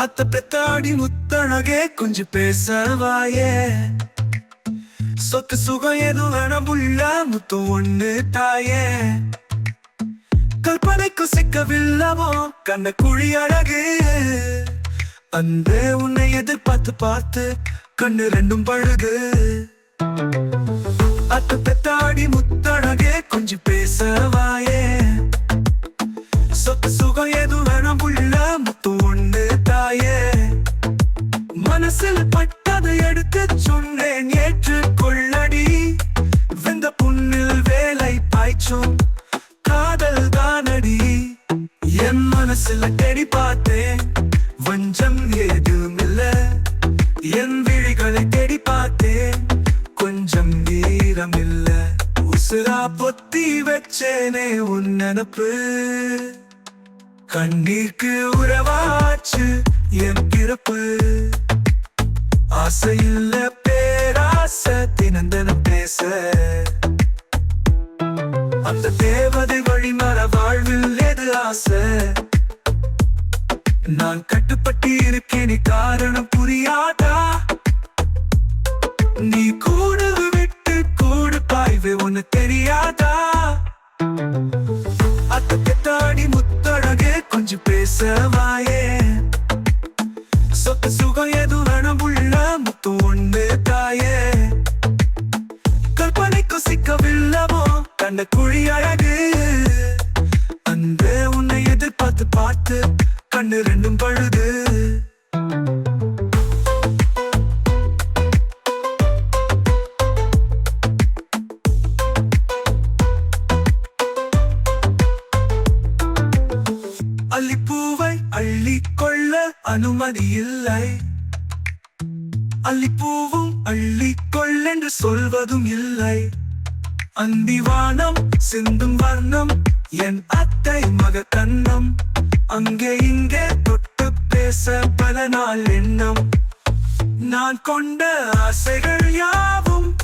அத்த பெத்தாடி முத்தழகே கொஞ்சம் பேசவாயே. சொத்து சுகம் எதுவும் வேணாம் புள்ள, முத்தம் ஒண்ணு தாயே. கற்பனைக்கு சிக்கவில்லவோ கண்ண குழி அழகு. அந்த உன்னை எதிர்பார்த்து பார்த்து கண்ணு ரெண்டும் பழகு. அத்த பெத்தாடி முத்தழகே கொஞ்சம் பேசவாயே. சொத்து சுகம் எதுவும் வேணாம் புள்ள, முத்தம் ஒண்ணு தாயே. மனசில் பட்டதை எடுத்து சொன்னேன் ஏற்றுக்கொள்ளடி. வெந்த புண்ணில் வேலை பாய்ச்சும் காதல் தானடி. என் மனசில் தேடி பார்த்தேன் வஞ்சம் ஏதும் இல்ல. என் விழிகளை தேடி பார்த்தேன் கொஞ்சம் ஈரம் இல்ல. உசுரா பொத்தி வச்சேனே உன் நினப்பு. கண்ணீர்க்கு உறவாச்சு என் பிறப்பு. ஆசையில்ல பேராசை தினந்தன பேச. அந்த தேவதை வழிமர வாழ்வில் எது ஆசை. நான் கட்டுப்பட்டு இருக்கேன் காரணம் புரியாதா. நீ கூடு விட்டு கூடு பாய்வே ஒன்னு தெரியாதா. அத்த பெத்தாடி முத்தழகே கொஞ்சம் பேசவாயே. சொத்து சுகம் எதுவும் வேணாம் புள்ள, முத்தம் ஒண்ணு தாயே. கற்பனைக்கு சிக்கவில்லவோ கண்ட குழி அழகு. அந்த உன்னை எதிர்பார்த்து பார்த்து கண்ணு ரெண்டும் பழுது. அல்லிப்பூவை அள்ளிக்கொள்ள அனுமதி இல்லை. அல்லிப்பூவும் அள்ளிக்கொள்ளென்று சொல்வதும் இல்லை. அந்திவானம் சிந்தும் வர்ணம் என் அத்தை மக கண்ணம். அங்கே இங்கே தொட்டு பேச பல நாள் எண்ணம். நான் கொண்ட ஆசைகள் யாவும்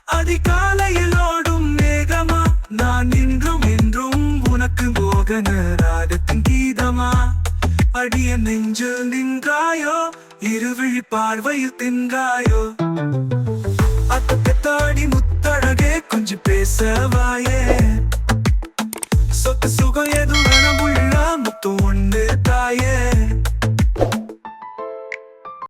அதிகாலையில் ஓடும் மேகமா. நான் இன்றும் என்றும் உனக்கு மோகன ராகத்தின் கீதமா. அடிய நெஞ்சில் நின்றாயோ, இருவிழி பார்வையில் தின்றாயோ. அத்த பெத்தாடி முத்தழகே கொஞ்சம் பேசவாயே.